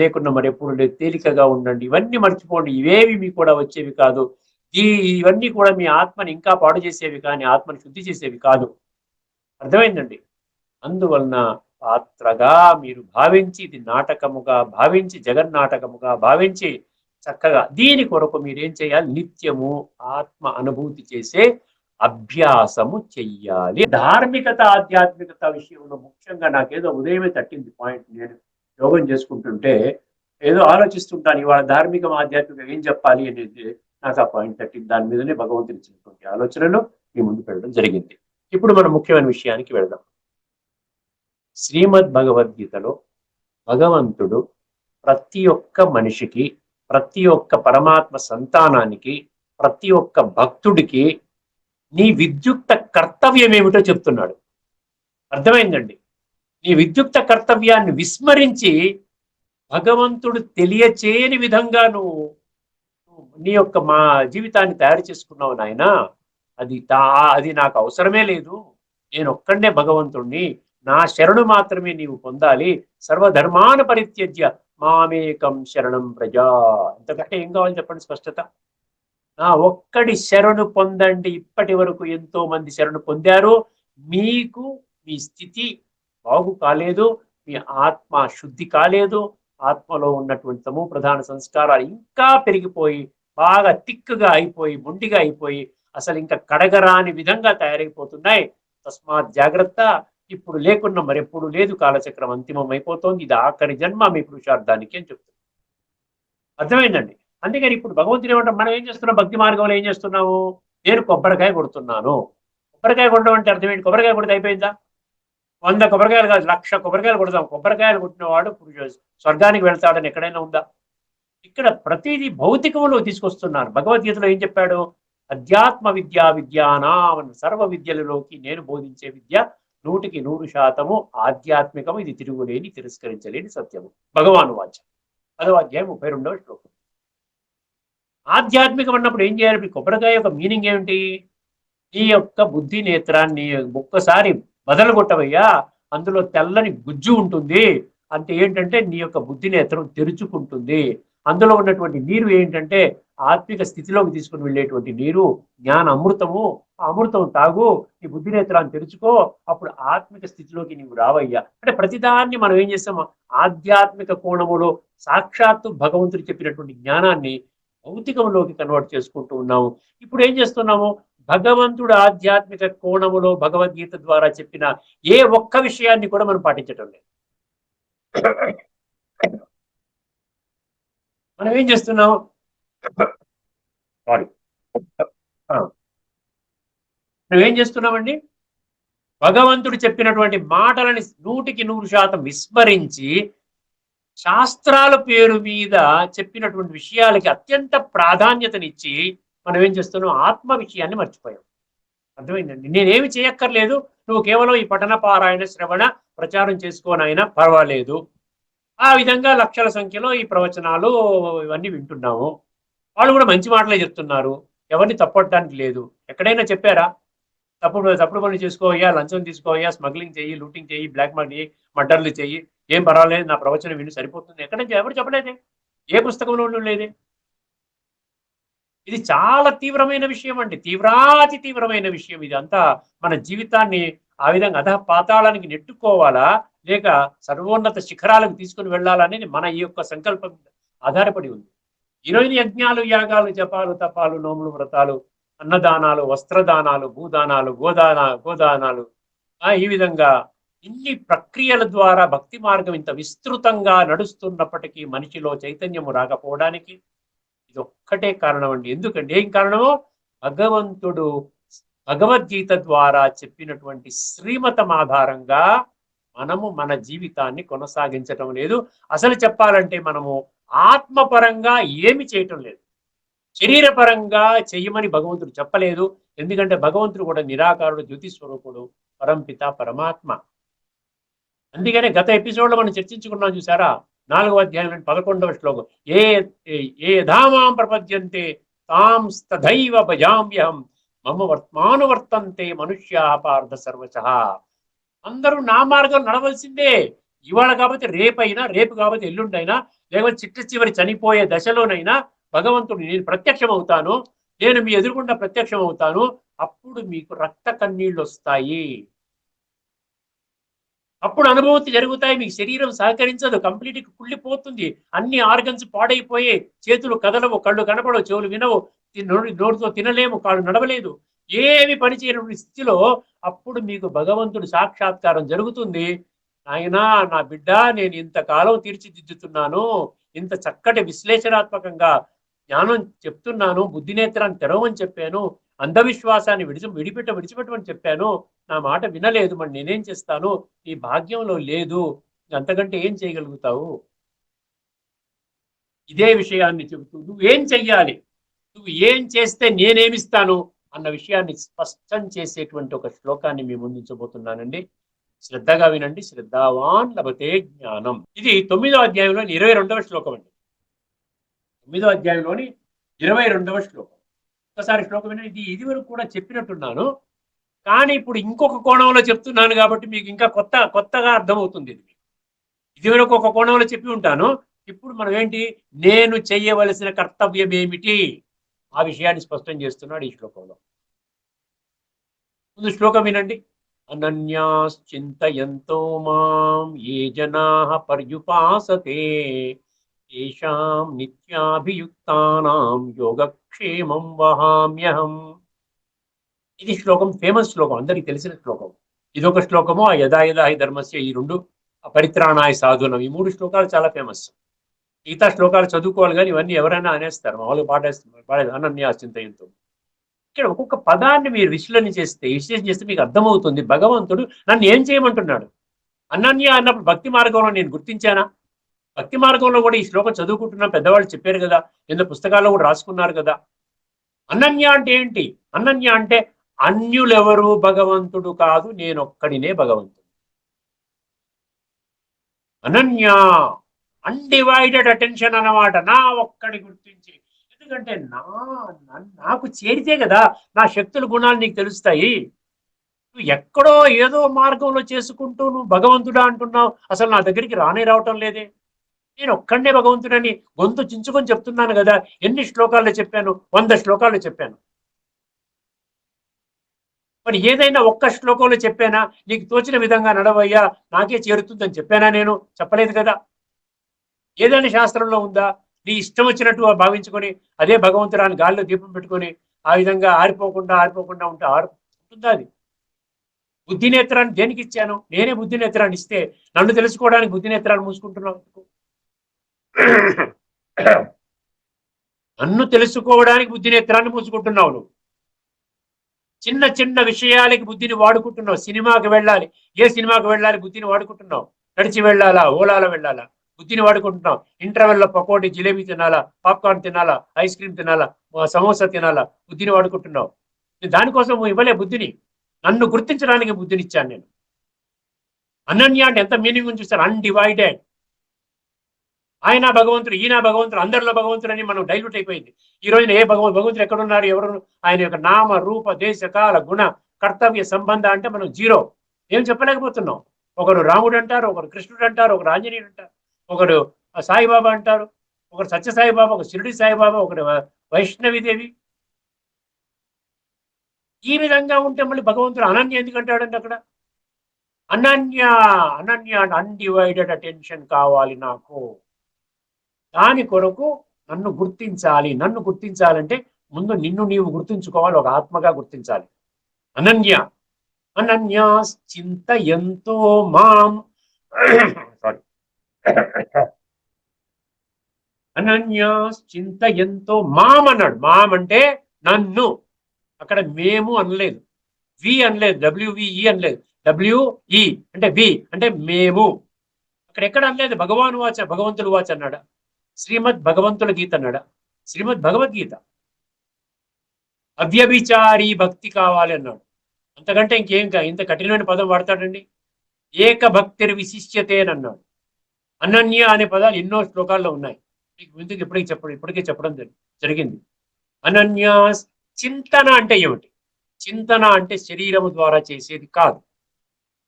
లేకున్నా మరి ఎప్పుడు లేదు, తేలికగా ఉండండి, ఇవన్నీ మర్చిపోండి, ఇవేవి మీకు కూడా వచ్చేవి కాదు. ఇవన్నీ కూడా మీ ఆత్మని ఇంకా పాడు చేసేవి కానీ ఆత్మని శుద్ధి చేసేవి కాదు. అర్థమైందండి. అందువలన పాత్రగా మీరు భావించి, ఇది నాటకముగా భావించి, జగన్నాటకముగా భావించి చక్కగా దీని కొరకు మీరేం చేయాలి, నిత్యము ఆత్మ అనుభూతి చేసే అభ్యాసము చెయ్యాలి. ధార్మికత ఆధ్యాత్మికత విషయంలో ముఖ్యంగా నాకేదో ఉదయమే తట్టింది పాయింట్. నేను యోగం చేసుకుంటుంటే ఏదో ఆలోచిస్తుంటాను, ఇవాళ ధార్మికం ఆధ్యాత్మికం ఏం చెప్పాలి అనేది నాకు ఆ పాయింట్ తట్టింది. దాని మీదనే భగవంతుని ఇచ్చినటువంటి ఆలోచనలు మీ ముందు పెట్టడం జరిగింది. ఇప్పుడు మనం ముఖ్యమైన విషయానికి వెళ్దాం. శ్రీమద్ భగవద్గీతలో భగవంతుడు ప్రతి ఒక్క మనిషికి, ప్రతి ఒక్క పరమాత్మ సంతానానికి, ప్రతి ఒక్క భక్తుడికి నీ విద్యుక్త కర్తవ్యం ఏమిటో చెప్తున్నాడు. అర్థమైందండి? నీ విద్యుక్త కర్తవ్యాన్ని విస్మరించి భగవంతుడు తెలియచేయని విధంగా నువ్వు నీ యొక్క మా జీవితాన్ని తయారు చేసుకున్నావు నాయన. అది నాకు అవసరమే లేదు, నేను ఒక్కడే భగవంతుణ్ణి, నా శరణు మాత్రమే నీవు పొందాలి, సర్వధర్మాన పరిత్యజ్య మామేకం శరణం ప్రజా. ఇంతకంటే ఏం కావాలి చెప్పండి? స్పష్టత. నా ఒక్కడి శరణు పొందండి. ఇప్పటి వరకు ఎంతో మంది శరణు పొందారు. మీకు మీ స్థితి బాగు కాలేదు, మీ ఆత్మ శుద్ధి కాలేదు, ఆత్మలో ఉన్నటువంటి తమో ప్రధాన సంస్కారాలు ఇంకా పెరిగిపోయి బాగా తిక్కుగా అయిపోయి మొండిగా అయిపోయి అసలు ఇంకా కడగరాని విధంగా తయారైపోతున్నాయి. తస్మాత్ జాగ్రత్త. ఇప్పుడు లేకున్నా మరెప్పుడు లేదు, కాలచక్రం అంతిమం అయిపోతుంది, ఇది ఆఖరి జన్మ మీ పురుషార్థానికి అని చెప్తుంది. అర్థమైందండి? అందుకని ఇప్పుడు భగవంతుడు ఏమంటాం, మనం ఏం చేస్తున్నాం? భక్తి మార్గంలో ఏం చేస్తున్నాము? నేను కొబ్బరికాయ కొడుతున్నాను. కొబ్బరికాయ కొట్టడం అంటే అర్థం ఏంటి? కొబ్బరికాయ కొడితే అయిపోయిందా? 100 కొబ్బరికాయలు కాదు, 1,00,000 కొబ్బరికాయలు కొడతాం. కొబ్బరికాయలు కొట్టినవాడు స్వర్గానికి వెళ్తాడని ఎక్కడైనా ఉందా? ఇక్కడ ప్రతిదీ భౌతికంలో తీసుకొస్తున్నారు. భగవద్గీతలో ఏం చెప్పాడు? అధ్యాత్మ విద్యా విద్యానాం, సర్వ విద్యలలోకి నేను బోధించే విద్య 100% ఆధ్యాత్మికము, ఇది తిరుగులేని తిరస్కరించలేని సత్యము. భగవాను వాక్యం 10వ అధ్యాయం 32వ శ్లోకం. ఆధ్యాత్మికం అన్నప్పుడు ఏం చేయాలి? కొబ్బరికాయ యొక్క మీనింగ్ ఏమిటి? నీ యొక్క బుద్ధి నేత్రాన్ని ఒక్కసారి బదలు కొట్టవయ్యా, అందులో తెల్లని గుజ్జు ఉంటుంది. అంటే ఏంటంటే నీ యొక్క బుద్ధి నేత్రం తెరుచుకుంటుంది. అందులో ఉన్నటువంటి నీరు ఏంటంటే ఆత్మిక స్థితిలోకి తీసుకుని వెళ్ళేటువంటి నీరు, జ్ఞాన అమృతము. ఆ అమృతం తాగు, నీ బుద్ధి నేత్రాన్ని తెరుచుకో, అప్పుడు ఆత్మిక స్థితిలోకి నీవు రావయ్యా. అంటే ప్రతిదాన్ని మనం ఏం చేస్తాము? ఆధ్యాత్మిక కోణములో సాక్షాత్తు భగవంతుడు చెప్పినటువంటి జ్ఞానాన్ని భౌతికంలోకి కన్వర్ట్ చేసుకుంటూ ఉన్నాము. ఇప్పుడు ఏం చేస్తున్నాము? భగవంతుడు ఆధ్యాత్మిక కోణములో భగవద్గీత ద్వారా చెప్పిన ఏ ఒక్క విషయాన్ని కూడా మనం పాటించటం లేదు. మనం ఏం చేస్తున్నాం? సారీ, నువ్వేం చేస్తున్నామండి? భగవంతుడు చెప్పినటువంటి మాటలని 100% విస్మరించి శాస్త్రాల పేరు మీద చెప్పినటువంటి విషయాలకి అత్యంత ప్రాధాన్యతనిచ్చి మనం ఏం చేస్తున్నాం? ఆత్మ విషయాన్ని మర్చిపోయాం. అర్థమైందండి? నేనేమి చేయక్కర్లేదు, నువ్వు కేవలం ఈ పఠన పారాయణ శ్రవణ ప్రచారం చేసుకోనైనా పర్వాలేదు. ఆ విధంగా లక్షల సంఖ్యలో ఈ ప్రవచనాలు ఇవన్నీ వింటున్నాము. వాళ్ళు కూడా మంచి మాటలే చెప్తున్నారు, ఎవరిని తప్పట్టడానికి లేదు. ఎక్కడైనా చెప్పారా తప్పుడు పనులు చేసుకోవయ్యా, లంచం తీసుకోవయ్యా, స్మగ్లింగ్ చెయ్యి, లూటింగ్ చెయ్యి, బ్లాక్ మనీ, మర్డర్లు చెయ్యి, ఏం పర్వాలేదు, నా ప్రవచనం విని సరిపోతుంది, ఎక్కడ ఎవరు చెప్పలేదే? ఏ పుస్తకంలో లేదే? ఇది చాలా తీవ్రమైన విషయం అండి, తీవ్రాతి తీవ్రమైన విషయం. ఇది అంతా మన జీవితాన్ని ఆ విధంగా అధః పాతాళానికి నెట్టుకోవాలా, లేక సర్వోన్నత శిఖరాలకు తీసుకుని వెళ్ళాలనేది మన ఈ యొక్క సంకల్పం ఆధారపడి ఉంది. 20 యజ్ఞాలు, యాగాలు, జపాలు, తపాలు, నోములు, వ్రతాలు, అన్నదానాలు, వస్త్రదానాలు, భూదానాలు, గోదానాలు, ఈ విధంగా ఇన్ని ప్రక్రియల ద్వారా భక్తి మార్గం ఇంత విస్తృతంగా నడుస్తున్నప్పటికీ మనిషిలో చైతన్యము రాకపోవడానికి ఇది ఒక్కటే కారణం అండి. ఎందుకంటే ఏం కారణమో? భగవంతుడు భగవద్గీత ద్వారా చెప్పినటువంటి శ్రీమతం ఆధారంగా మనము మన జీవితాన్ని కొనసాగించటం లేదు. అసలు చెప్పాలంటే మనము ఆత్మపరంగా ఏమి చేయటం లేదు, శరీరపరంగా చెయ్యమని భగవంతుడు చెప్పలేదు. ఎందుకంటే భగవంతుడు కూడా నిరాకారుడు, జ్యోతి స్వరూపుడు, పరంపిత పరమాత్మ. అందుకనే గత ఎపిసోడ్లో మనం చర్చించుకున్నాం చూసారా, 4వ అధ్యాయం 11వ శ్లోకం, ఏ ధామాం ప్రపద్యంతే తాం తథైవ భజామ్యహం మమ వర్తమానువర్తంతే మనుష్యా పార్థ సర్వశః. అందరూ నా మార్గం నడవలసిందే. ఇవాళ కాబట్టి రేపైనా, రేపు కాబట్టి ఎల్లుండైనా, లేకపోతే చిట్ట చివరి చనిపోయే దశలోనైనా భగవంతుడు నేను ప్రత్యక్షం అవుతాను, నేను మీ ఎదురుగుండా ప్రత్యక్షం అవుతాను, అప్పుడు మీకు రక్త కన్నీళ్ళు వస్తాయి, అప్పుడు అనుభూతి జరుగుతాయి. మీకు శరీరం సహకరించదు, కంప్లీట్గా కుళ్ళిపోతుంది, అన్ని ఆర్గన్స్ పాడైపోయే, చేతులు కదలవు, కళ్ళు కనపడవు, చెవులు వినవు, నోటితో తినలేము, కాళ్ళు నడవలేదు. ఏమి పని చేయని స్థితిలో అప్పుడు మీకు భగవంతుడు సాక్షాత్కారం జరుగుతుంది. నాయనా, నా బిడ్డ, నేను ఇంతకాలం తీర్చిదిద్దుతున్నాను, ఇంత చక్కటి విశ్లేషణాత్మకంగా జ్ఞానం చెప్తున్నాను, బుద్ధి నేత్రాన్ని తెరవమని చెప్పాను, అంధవిశ్వాసాన్ని విడిచిపెట్టమని చెప్పాను, నా మాట వినలేదు, మరి నేనేం చేస్తాను, నీ భాగ్యంలో లేదు, అంతకంటే ఏం చేయగలుగుతావు? ఇదే విషయాన్ని చెబుతూ నువ్వేం చెయ్యాలి, నువ్వు ఏం చేస్తే నేనేమిస్తాను అన్న విషయాన్ని స్పష్టం చేసేటువంటి ఒక శ్లోకాన్ని మీ ముందుంచబోతున్నానండి. శ్రద్ధగా వినండి. శ్రద్ధావాన్ లభతే జ్ఞానం. ఇది 9వ అధ్యాయంలోని 22వ శ్లోకం అండి. 9వ అధ్యాయంలోని 22వ శ్లోకం. ఒకసారి శ్లోకం వినండి. ఇది వరకు కూడా చెప్పినట్టున్నాను, కానీ ఇప్పుడు ఇంకొక కోణంలో చెప్తున్నాను కాబట్టి మీకు ఇంకా కొత్తగా అర్థమవుతుంది. ఇది వరకు ఒక కోణంలో చెప్పి ఉంటాను, ఇప్పుడు మనం ఏంటి, నేను చెయ్యవలసిన కర్తవ్యం ఏమిటి ఆ విషయాన్ని స్పష్టం చేస్తున్నాడు ఈ శ్లోకంలో. ముందు శ్లోకం వినండి. అనన్యాశ్చింతయంతో మాం ఏ జనాః పర్యుపాసతే తేషాం నిత్యాభియుక్తానాం యోగక్షేమం వహామ్యహం. ఇది శ్లోకం, ఫేమస్ శ్లోకం, అందరికి తెలిసిన శ్లోకం. ఇదొక శ్లోకము, ఆ యదా యదా హి ధర్మస్య, ఈ రెండు, పరిత్రాణాయ సాధూనం, ఈ 3 శ్లోకాలు చాలా ఫేమస్. మిగతా శ్లోకాలు చదువుకోవాలి, కానీ ఇవన్నీ ఎవరైనా అనేస్తారు, మామూలుగా పాడేస్తారు. అనన్యాశ్చింతయంతో, ఇక్కడ ఒక్కొక్క పదాన్ని మీరు విశ్లేషణ చేస్తే మీకు అర్థమవుతుంది భగవంతుడు నన్ను ఏం చేయమంటున్నాడు. అనన్య అన్నప్పుడు భక్తి మార్గంలో నేను గుర్తించానా? భక్తి మార్గంలో కూడా ఈ శ్లోకం చదువుకుంటున్నా, పెద్దవాళ్ళు చెప్పారు కదా, ఎన్నో పుస్తకాల్లో కూడా రాసుకున్నారు కదా. అనన్య అంటే ఏంటి? అనన్య అంటే అన్యులెవరు భగవంతుడు కాదు, నేనొక్కడినే భగవంతుడు. అనన్య, అన్డివైడెడ్ అటెన్షన్ అన్నమాట, నా ఒక్కడి గుర్తించి. ఎందుకంటే నాకు చేరితే కదా నా శక్తుల గుణాలు నీకు తెలుస్తాయి. నువ్వు ఎక్కడో ఏదో మార్గంలో చేసుకుంటూ నువ్వు భగవంతుడా అంటున్నావు, అసలు నా దగ్గరికి రావటం లేదే. నేను ఒక్కడే భగవంతుడని గొంతు చించుకొని చెప్తున్నాను కదా. ఎన్ని శ్లోకాల్లో చెప్పాను? 100 శ్లోకాల్లో చెప్పాను. మరి ఏదైనా ఒక్క శ్లోకంలో చెప్పానా? నీకు తోచిన విధంగా నడవయ్యా, నాకే చేరుతుందని చెప్పానా? నేను చెప్పలేదు కదా. ఏదైనా శాస్త్రంలో ఉందా? నీ ఇష్టం వచ్చినట్టు భావించుకొని అదే భగవంతురాన్ని గాలిలో దీపం పెట్టుకొని ఆ విధంగా ఆరిపోకుండా ఉంటే ఉంటుందా? అది బుద్ధి నేత్రాన్ని దేనికి ఇచ్చాను? నేనే బుద్ధి నేత్రాన్ని ఇస్తే నన్ను తెలుసుకోవడానికి బుద్ధి నేత్రాన్ని మూసుకుంటున్నావు. నన్ను తెలుసుకోవడానికి బుద్ధి నేత్రాన్ని మూసుకుంటున్నావు. నువ్వు చిన్న చిన్న విషయాలకి బుద్ధిని వాడుకుంటున్నావు. సినిమాకి వెళ్ళాలి, ఏ సినిమాకి వెళ్ళాలి, బుద్ధిని వాడుకుంటున్నావు. నడిచి వెళ్ళాలా, ఓలాలో వెళ్ళాలా, బుద్ధిని వాడుకుంటున్నాం. ఇంటర్వెల్లో పకోడీ, జిలేబీ తినాలా, పాప్కార్న్ తినాలా, ఐస్ క్రీమ్ తినాలా, సమోసా తినాలా, బుద్ధిని వాడుకుంటున్నావు. దానికోసం ఇవ్వలే బుద్ధిని, నన్ను గుర్తించడానికి బుద్ధిని ఇచ్చాను నేను. అనన్య అంటే ఎంత మీనింగ్ చూస్తారు, అన్డివైడెడ్. ఆయన భగవంతుడు, ఈయన భగవంతుడు, అందరిలో భగవంతుడు అని మనం డైల్యూట్ అయిపోయింది. ఈ రోజున ఏ భగవంతుడు ఎక్కడున్నారు, ఎవరు, ఆయన యొక్క నామ రూప దేశ కాల గుణ కర్తవ్య సంబంధ అంటే మనం జీరో. ఏం చెప్పలేకపోతున్నాం. ఒకరు రాముడు అంటారు, ఒకరు కృష్ణుడు అంటారు, ఒకరు ఆంజనేయుడు అంటారు, ఒకడు సాయిబాబా అంటారు, ఒకరు సత్యసాయిబాబా, ఒక షిరిడి సాయిబాబా, ఒకటి వైష్ణవిదేవి. ఈ విధంగా ఉంటే మళ్ళీ భగవంతుడు అనన్య ఎందుకు అంటాడండి అక్కడ? అనన్య అన్డివైడెడ్ అటెన్షన్ కావాలి నాకు. దాని కొరకు నన్ను గుర్తించాలంటే ముందు నిన్ను నీవు గుర్తించుకోవాలి, ఒక ఆత్మగా గుర్తించాలి. అనన్యాస్ చింతయంతో మాం సారీ అనన్యాస్ చింతయంతో మాం అన్నాడు. మాం అంటే నన్ను, అక్కడ మేము అనలేదు, వి అనలేదు, డబ్ల్యూవిఈ అనలేదు, డబ్ల్యూఈ అంటే వి అంటే మేము. అక్కడ ఎక్కడ అనలేదు భగవాను వాచ, భగవంతుడు వాచ అన్నాడా? శ్రీమద్ భగవంతుల గీత అన్నాడా? శ్రీమద్ భగవద్గీత. అవ్యభిచారి భక్తి కావాలి అన్నాడు. అంతకంటే ఇంత కఠినమైన పదం వాడతాడండి? ఏక భక్తిర్ విశిష్యతే అని అన్నాడు. అనన్య అనే పదాలు ఎన్నో శ్లోకాల్లో ఉన్నాయి. మీకు ముందుకు ఇప్పటికే చెప్పడం జరిగింది. అనన్యాస్ చింతన అంటే ఏమిటి? చింతన అంటే శరీరము ద్వారా చేసేది కాదు.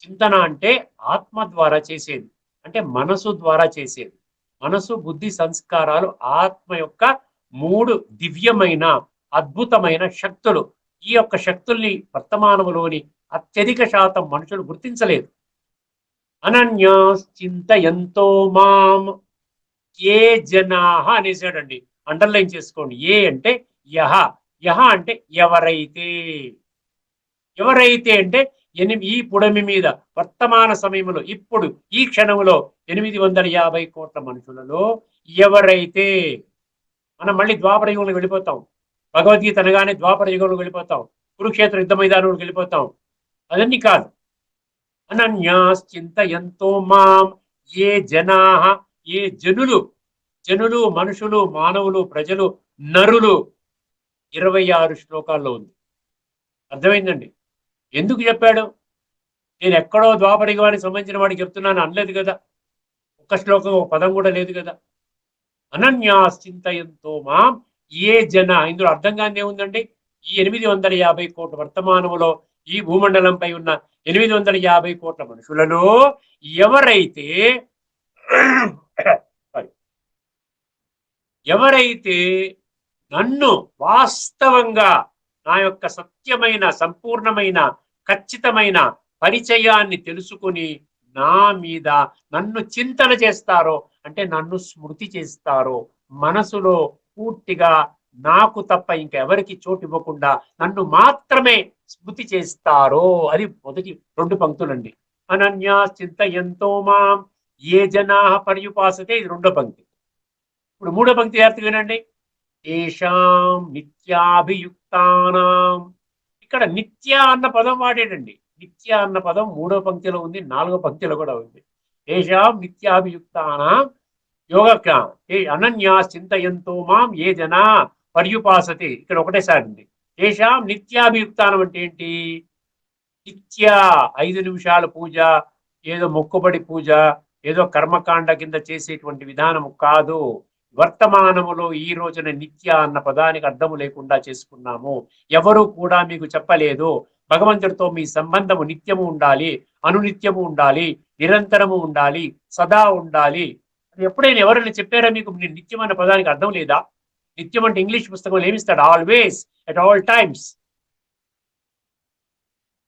చింతన అంటే ఆత్మ ద్వారా చేసేది, అంటే మనసు ద్వారా చేసేది. మనసు, బుద్ధి, సంస్కారాలు ఆత్మ యొక్క 3 దివ్యమైన అద్భుతమైన శక్తులు. ఈ యొక్క శక్తుల్ని వర్తమానములోని అత్యధిక శాతం మనుషులు గుర్తించలేదు. అనన్యాస్ చింతయంతో మాం ఏ జనాహ అనేసాడండి. అండర్లైన్ చేసుకోండి. ఏ అంటే యహ, యహ అంటే ఎవరైతే. ఎవరైతే అంటే ఈ పుడమి మీద వర్తమాన సమయంలో ఇప్పుడు ఈ క్షణంలో 850 కోట్ల మనుషులలో ఎవరైతే, మనం మళ్ళీ ద్వాపర యుగంలో వెళ్ళిపోతాం, భగవద్గీత అనగానే ద్వాపర యుగంలో వెళ్ళిపోతాం, కురుక్షేత్ర యుద్ధ మైదానంలో వెళ్ళిపోతాం. అదన్నీ కాదు. అనన్యాశ్చింతయంతో మాం ఏ జనాః, ఏ జనులు మనుషులు, మానవులు, ప్రజలు, నరులు 26 శ్లోకాల్లో ఉంది. అర్థమైందండి? ఎందుకు చెప్పాడు? నేను ఎక్కడో ద్వాపర యుగానికి సంబంధించిన వాడికి చెప్తున్నాను అనలేదు కదా. ఒక్క శ్లోకం, ఒక పదం కూడా లేదు కదా. అనన్యాశ్చింతయంతో మాం ఏ జన, ఇందులో అర్థం కాని ఏముందండి? ఈ 850 కోట్ల వర్తమానంలో ఈ భూమండలంపై ఉన్న 850 కోట్ల మనుషులలో ఎవరైతే ఎవరైతే నన్ను వాస్తవంగా నా యొక్క సత్యమైన, సంపూర్ణమైన, ఖచ్చితమైన పరిచయాన్ని తెలుసుకుని నా మీద నన్ను చింతన చేస్తారో, అంటే నన్ను స్మృతి చేస్తారో, మనసులో పూర్తిగా నాకు తప్ప ఇంకెవరికి చోటు ఇవ్వకుండా నన్ను మాత్రమే స్మృతి చేస్తారో, అది మొదటి 2 పంక్తులండి. అనన్యా చింతయంతో మాం ఏ జనా పర్యుపాసతే, ఇది 2వ పంక్తి. ఇప్పుడు 3వ పంక్తి జాగ్రత్తగా వినండి. ఏషాం నిత్యాభియుక్తానాం, ఇక్కడ నిత్య అన్న పదం వాడేటండి. నిత్య అన్న పదం 3వ పంక్తిలో ఉంది, 4వ పంక్తిలో కూడా ఉంది. ఏషాం నిత్యాభియుక్తానాం యోగ అనన్యా చింతయంతో మాం ఏ జనా పర్యుపాసతే, ఇక్కడ ఒకటేసారి ఉంది. ఏషాం నిత్యాభియుక్తానం అంటే ఏంటి? నిత్య 5 నిమిషాల పూజ, ఏదో మొక్కుబడి పూజ, ఏదో కర్మకాండ కింద చేసేటువంటి విధానము కాదు. వర్తమానములో ఈ రోజున నిత్య అన్న పదానికి అర్థము లేకుండా చేసుకున్నాము. ఎవరు కూడా మీకు చెప్పలేదు భగవంతుడితో మీ సంబంధము నిత్యము ఉండాలి, అనునిత్యము ఉండాలి, నిరంతరము ఉండాలి, సదా ఉండాలి. ఎప్పుడైనా ఎవరైనా చెప్పారా మీకు నిత్యం అన్న పదానికి అర్థం లేదా? నిత్యం అంటే ఇంగ్లీష్ పుస్తకంలో ఏమిస్తాడు? Always, at all times.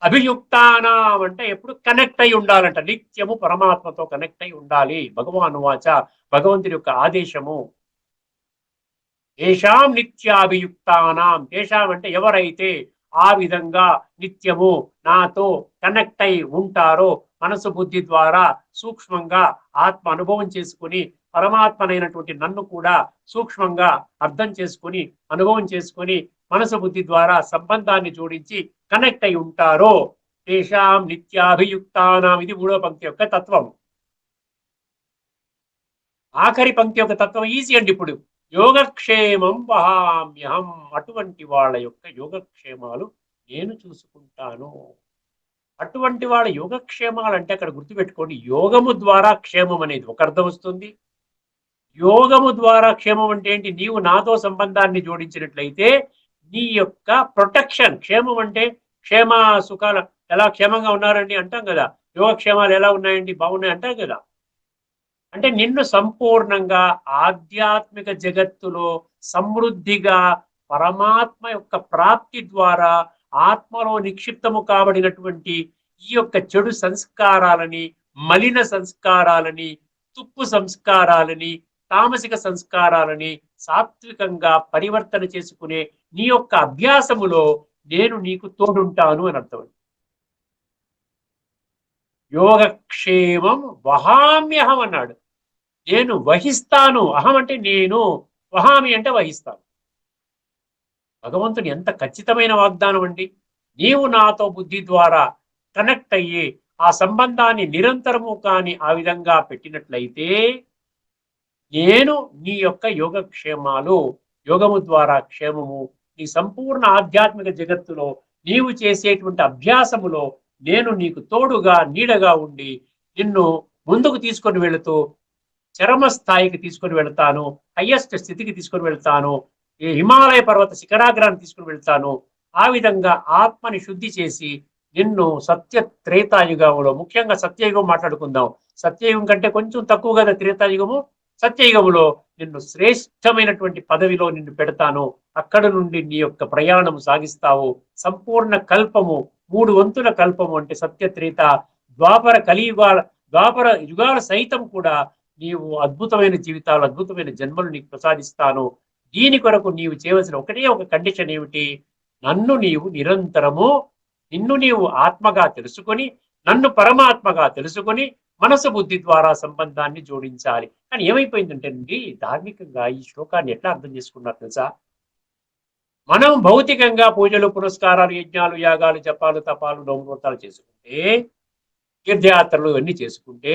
అభియుక్తానం అంటే ఎప్పుడు కనెక్ట్ అయి ఉండాలంట. నిత్యము పరమాత్మతో కనెక్ట్ అయి ఉండాలి. భగవాను వాచ, భగవంతుడి యొక్క ఆదేశము. ఏషాం నిత్యాభియుక్తానాం, ఏషాం అంటే ఎవరైతే ఆ విధంగా నిత్యము నాతో కనెక్ట్ అయి ఉంటారో, మనసు బుద్ధి ద్వారా సూక్ష్మంగా ఆత్మ అనుభవం చేసుకుని పరమాత్మనైనటువంటి నన్ను కూడా సూక్ష్మంగా అర్థం చేసుకుని అనుభవం చేసుకుని మనసు బుద్ధి ద్వారా సంబంధాన్ని జోడించి కనెక్ట్ అయి ఉంటారో తేషాం నిత్యాభియుక్తానాం. ఇది 3వ పంక్తి యొక్క తత్వం. ఆఖరి పంక్తి యొక్క తత్వం ఈజీ అండి. ఇప్పుడు యోగక్షేమం వహామ్యహం, అటువంటి వాళ్ళ యొక్క యోగక్షేమాలు నేను చూసుకుంటాను. అటువంటి వాళ్ళ యోగక్షేమాలు అంటే అక్కడ గుర్తుపెట్టుకోండి, యోగము ద్వారా క్షేమం అనేది ఒక అర్థం వస్తుంది. యోగము ద్వారా క్షేమం అంటే ఏంటి? నీవు నాతో సంబంధాన్ని జోడించినట్లయితే నీ యొక్క ప్రొటెక్షన్. క్షేమం అంటే క్షేమ సుఖాలు, ఎలా క్షేమంగా ఉన్నారండి అంటాం కదా. యోగక్షేమాలు ఎలా ఉన్నాయండి? బాగున్నాయి అంటాం కదా. అంటే నిన్ను సంపూర్ణంగా ఆధ్యాత్మిక జగత్తులో సమృద్ధిగా పరమాత్మ యొక్క ప్రాప్తి ద్వారా ఆత్మలో నిక్షిప్తము కాబడినటువంటి ఈ యొక్క చెడు సంస్కారాలని, మలిన సంస్కారాలని, తుప్పు సంస్కారాలని, తామసిక సంస్కారాలని సాత్వికంగా పరివర్తన చేసుకునే నీ యొక్క అభ్యాసములో నేను నీకు తోడుంటాను అని అర్థం. యోగక్షేమం వహామ్యహం అన్నాడు. నేను వహిస్తాను. అహం అంటే నేను, వహామి అంటే వహిస్తాను. భగవంతుని ఎంత ఖచ్చితమైన వాగ్దానం అండి. నీవు నాతో బుద్ధి ద్వారా కనెక్ట్ అయ్యి ఆ సంబంధాన్ని నిరంతరము కానీ ఆ విధంగా పెట్టినట్లయితే నేను నీ యొక్క యోగక్షేమాలు, యోగము ద్వారా క్షేమము, నీ సంపూర్ణ ఆధ్యాత్మిక జగత్తులో నీవు చేసేటువంటి అభ్యాసములో నేను నీకు తోడుగా నీడగా ఉండి నిన్ను ముందుకు తీసుకొని వెళుతూ చరమ స్థాయికి తీసుకొని వెళ్తాను, హయ్యెస్ట్ స్థితికి తీసుకొని వెళ్తాను, ఈ హిమాలయ పర్వత శిఖరాగ్రాన్ని తీసుకుని వెళ్తాను. ఆ విధంగా ఆత్మని శుద్ధి చేసి నిన్ను సత్య త్రేతాయుగంలో, ముఖ్యంగా సత్యయుగం మాట్లాడుకుందాం. సత్యయుగం కంటే కొంచెం తక్కువ కదా త్రేతాయుగము. సత్యయుగములో నిన్ను శ్రేష్టమైనటువంటి పదవిలో నిన్ను పెడతాను. అక్కడ నుండి నీ యొక్క ప్రయాణము సాగిస్తావు. సంపూర్ణ కల్పము, 3 వంతుల కల్పము అంటే సత్య త్రేత ద్వాపర కలియుగాల, ద్వాపర యుగాల సైతం కూడా నీవు అద్భుతమైన జీవితాలు, అద్భుతమైన జన్మలు నీకు ప్రసాదిస్తాను. దీని కొరకు నీవు చేయవలసిన ఒకటే ఒక కండిషన్ ఏమిటి? నన్ను నీవు నిరంతరము నిన్ను నీవు ఆత్మగా తెలుసుకొని నన్ను పరమాత్మగా తెలుసుకొని మనసు బుద్ధి ద్వారా సంబంధాన్ని జోడించాలి. కానీ ఏమైపోయిందంటే అండి, ధార్మికంగా ఈ శ్లోకాన్ని ఎట్లా అర్థం చేసుకున్నారు తెలుసా? మనం భౌతికంగా పూజలు పురస్కారాలు యజ్ఞాలు యాగాలు జపాలు తపాలు నోమువ్రతాలు చేసుకుంటే, తీర్థయాత్రలు ఇవన్నీ చేసుకుంటే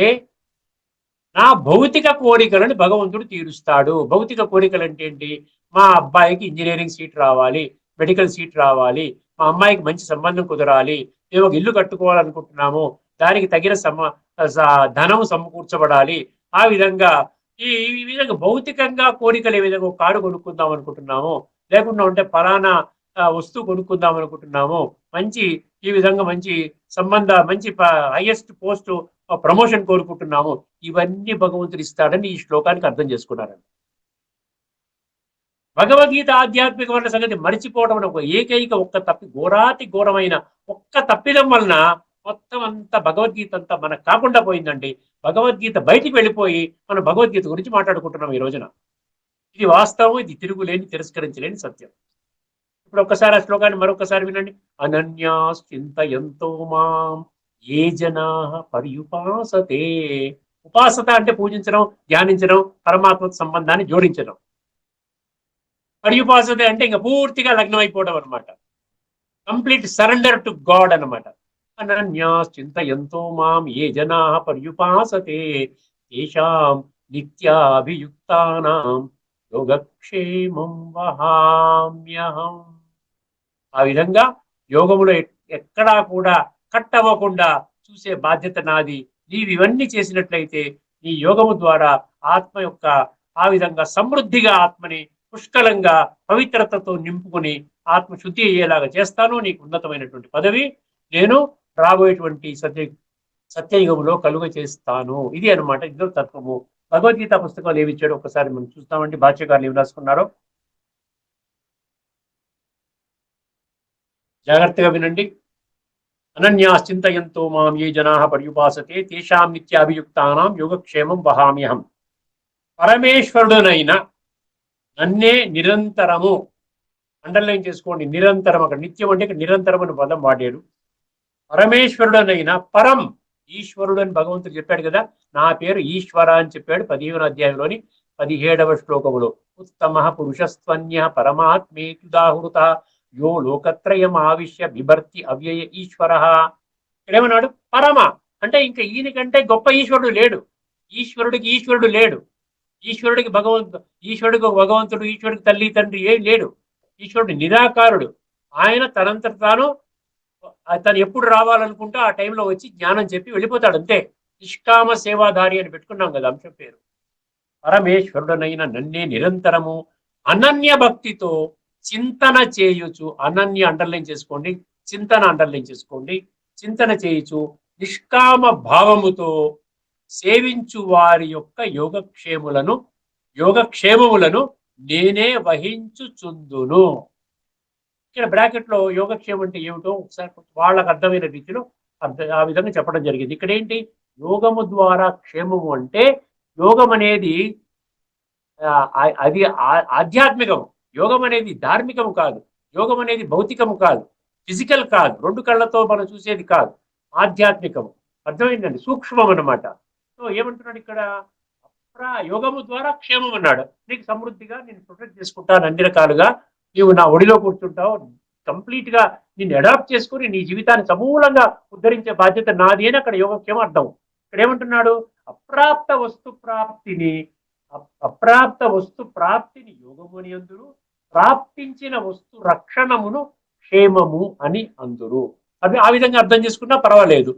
నా భౌతిక కోరికలను భగవంతుడు తీరుస్తాడు. భౌతిక కోరికలు అంటే ఏంటి? మా అబ్బాయికి ఇంజనీరింగ్ సీట్ రావాలి, మెడికల్ సీట్ రావాలి, మా అమ్మాయికి మంచి సంబంధం కుదరాలి, మేము ఒక ఇల్లు కట్టుకోవాలనుకుంటున్నాము, దానికి తగిన ధనం సమకూర్చబడాలి. ఆ విధంగా ఈ విధంగా భౌతికంగా కోరికలు ఏ విధంగా కారు కొనుక్కుందాం అనుకుంటున్నాము, లేకుండా ఉంటే ఫలానా వస్తువు కొనుక్కుందాం అనుకుంటున్నాము, మంచి ఈ విధంగా మంచి మంచి హైయెస్ట్ పోస్ట్ ప్రమోషన్ కోరుకుంటున్నాము, ఇవన్నీ భగవంతుడు ఇస్తాడని ఈ శ్లోకానికి అర్థం చేసుకున్నారండి. భగవద్గీత ఆధ్యాత్మికమైన సంగతి మరిచిపోవడం ఒక ఏకైక ఘోరాతి ఘోరమైన ఒక్క తప్పిదం వలన మొత్తం అంతా భగవద్గీత అంతా మనకు కాకుండా పోయిందండి. భగవద్గీత బయటికి వెళ్ళిపోయి మనం భగవద్గీత గురించి మాట్లాడుకుంటున్నాం ఈ రోజున. ఇది వాస్తవం, ఇది తిరుగులేని తిరస్కరించలేని సత్యం. ఇప్పుడు ఒక్కసారి ఆ శ్లోకాన్ని మరొకసారి వినండి. అనన్యాశ్చింతయంతో మాం ఏ జనా పర్యుపాసతే. ఉపాసత అంటే పూజించడం, ధ్యానించడం, పరమాత్మ సంబంధాన్ని జోడించడం. పర్యుపాసతే అంటే ఇంకా పూర్తిగా లగ్నం అయిపోవడం అనమాట. కంప్లీట్ సరెండర్ టు గాడ్ అనమాట. అనన్యాశ్చింతయంతో మాం ఏ జనా పర్యుపాసతే తేషాం నిత్యాభియుక్తానాం యోగక్షేమం వహామ్యహం. ఆ విధంగా యోగములో ఎక్కడా కూడా కట్ అవ్వకుండా చూసే బాధ్యత నాది. నీవు ఇవన్నీ చేసినట్లయితే నీ యోగము ద్వారా ఆత్మ యొక్క ఆ విధంగా సమృద్ధిగా ఆత్మని పుష్కలంగా పవిత్రతతో నింపుకొని ఆత్మ శుద్ధి అయ్యేలాగా చేస్తాను. నీకు ఉన్నతమైనటువంటి పదవి నేను రాబోయేటువంటి సత్యయుగములో కలుగ చేస్తాను. ఇది అనమాట ఇందులో తత్వము. భగవద్గీత పుస్తకాలు ఏమి ఇచ్చాడో ఒకసారి మనం చూస్తామండి. భాష్యకారులు ఏమి రాసుకున్నారో జాగ్రత్తగా వినండి. అనన్యాశ్చింతయంతో మాం ఏ జనా పర్యుపాసతే తేషాం నిత్యాభియుక్తానాం యోగక్షేమం వహామ్యహం. పరమేశ్వరుడునైన నన్నే నిరంతరము, అండర్లైన్ చేసుకోండి, నిరంతరం. అక్కడ నిత్యం అంటే నిరంతరం అని పదం వాడాడు. పరమేశ్వరుడనైన పరం, ఈశ్వరుడు అని భగవంతుడు చెప్పాడు కదా, నా పేరు ఈశ్వర అని చెప్పాడు 15వ అధ్యాయంలోని 17వ శ్లోకములో. ఉత్తమ పురుషస్త్వన్య పరమాత్మేత్యుదాహృత యో లోకత్రయం ఆవిశ్య బిభర్తి అవ్యయ ఈశ్వర. ఇక్కడేమన్నాడు? పరమ అంటే ఇంకా ఈయనకంటే గొప్ప ఈశ్వరుడు లేడు. ఈశ్వరుడికి లేడు. ఈశ్వరుడికి భగవంతుడు, ఈశ్వరుడికి తల్లి తండ్రి ఏం లేడు. ఈశ్వరుడు నిరాకారుడు. ఆయన తనంతట తను ఎప్పుడు రావాలనుకుంటే ఆ టైంలో వచ్చి జ్ఞానం చెప్పి వెళ్ళిపోతాడు, అంతే. నిష్కామ సేవాధారి అని పెట్టుకున్నాం కదా అంశం పేరు. పరమేశ్వరుడనైన నన్నే నిరంతరము అనన్య భక్తితో చింతన చేయుచు, అనన్య అండర్లైన్ చేసుకోండి, చింతన అండర్లైన్ చేసుకోండి, చింతన చేయుచు నిష్కామ భావముతో సేవించు వారి యొక్క యోగక్షేమములను నేనే వహించుచుందును. ఇక్కడ బ్రాకెట్ లో యోగక్షేమం అంటే ఏమిటో ఒకసారి వాళ్ళకు అర్థమైన రీతిలో ఆ విధంగా చెప్పడం జరిగింది. ఇక్కడ ఏంటి? యోగము ద్వారా క్షేమము అంటే యోగం అనేది అది ఆధ్యాత్మికము. యోగం అనేది ధార్మికము కాదు. యోగం అనేది భౌతికము కాదు, ఫిజికల్ కాదు, 2 కళ్ళతో మనం చూసేది కాదు, ఆధ్యాత్మికము. అర్థమైందండి? సూక్ష్మం అన్నమాట. సో ఏమంటున్నాడు ఇక్కడ? యోగము ద్వారా క్షేమం అన్నాడు. నీకు సమృద్ధిగా నేను ప్రొటెక్ట్ చేసుకుంటాను, అన్ని రకాలుగా నీవు నా ఒడిలో కూర్చుంటావు, కంప్లీట్ గా నిన్ను అడాప్ట్ చేసుకుని నీ జీవితాన్ని సమూలంగా ఉద్ధరించే బాధ్యత నాది అని అక్కడ యోగక్షేమం అర్థం. ఇక్కడ ఏమంటున్నాడు? అప్రాప్త వస్తు ప్రాప్తిని యోగము అని అందురు, ప్రాప్తించిన వస్తు రక్షణమును క్షేమము అని అందురు. అది ఆ విధంగా అర్థం చేసుకున్నా పర్వాలేదు.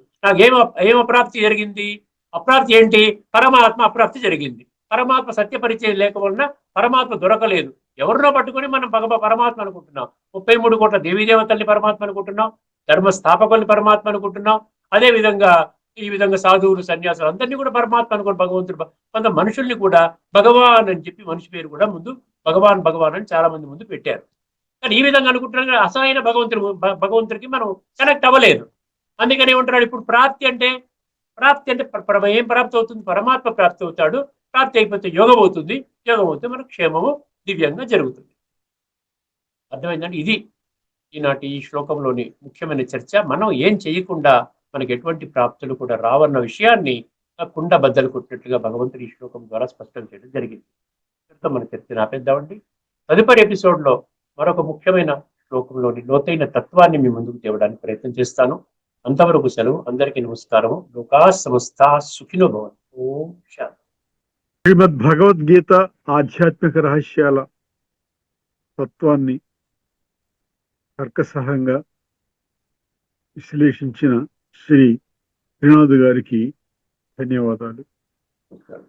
ఏం అప్రాప్తి జరిగింది? అప్రాప్తి ఏంటి? పరమాత్మ అప్రాప్తి జరిగింది. పరమాత్మ సత్య పరిచయం లేకపోయినా పరమాత్మ దొరకలేదు. ఎవరినో పట్టుకొని మనం పరమాత్మ అనుకుంటున్నాం. 33 కోట్ల దేవీదేవతల్ని పరమాత్మ అనుకుంటున్నాం, ధర్మ స్థాపకుల్ని పరమాత్మ అనుకుంటున్నాం. అదే విధంగా ఈ విధంగా సాధువులు సన్యాసులు అందరినీ కూడా పరమాత్మ అనుకుని భగవంతుడు. కొంత మనుషుల్ని కూడా భగవాన్ అని చెప్పి మనిషి పేరు కూడా ముందు భగవాన్ అని చాలా మంది ముందు పెట్టారు. కానీ ఈ విధంగా అనుకుంటున్నాం, అసలైన భగవంతుడికి మనం కనెక్ట్ అవ్వలేదు. అందుకని ఏమంటున్నాడు ఇప్పుడు? ప్రాప్తి అంటే ఏం ప్రాప్తి అవుతుంది? పరమాత్మ ప్రాప్తి అవుతాడు. ప్రాప్తి అయిపోతే యోగం అవుతుంది. యోగం అవుతే మనకు క్షేమము దివ్యంగా జరుగుతుంది. అర్థమైందండి? ఇది ఈనాటి ఈ శ్లోకంలోని ముఖ్యమైన చర్చ. మనం ఏం చేయకుండా మనకి ఎటువంటి ప్రాప్తులు కూడా రావన్న విషయాన్ని ఆ కుండ బద్దలు కొట్టినట్లుగా భగవంతుడు ఈ శ్లోకం ద్వారా స్పష్టం చేయడం జరిగింది. ఇంతటితో మన చర్చను ఆపేద్దామండి. తదుపరి ఎపిసోడ్ లో మరొక ముఖ్యమైన శ్లోకంలోని లోతైన తత్వాన్ని మీ ముందుకు తేవడానికి ప్రయత్నం చేస్తాను. అంతవరకు సెలవు. అందరికీ నమస్కారము. లోకా సమస్త సుఖినో భవంతు. ఓం శాంతి. శ్రీమద్ భగవద్గీత ఆధ్యాత్మిక రహస్యాల తత్వాన్ని తర్కసహంగా విశ్లేషించిన శ్రీ శ్రీనాథ్ గారికి ధన్యవాదాలు. నమస్కారం.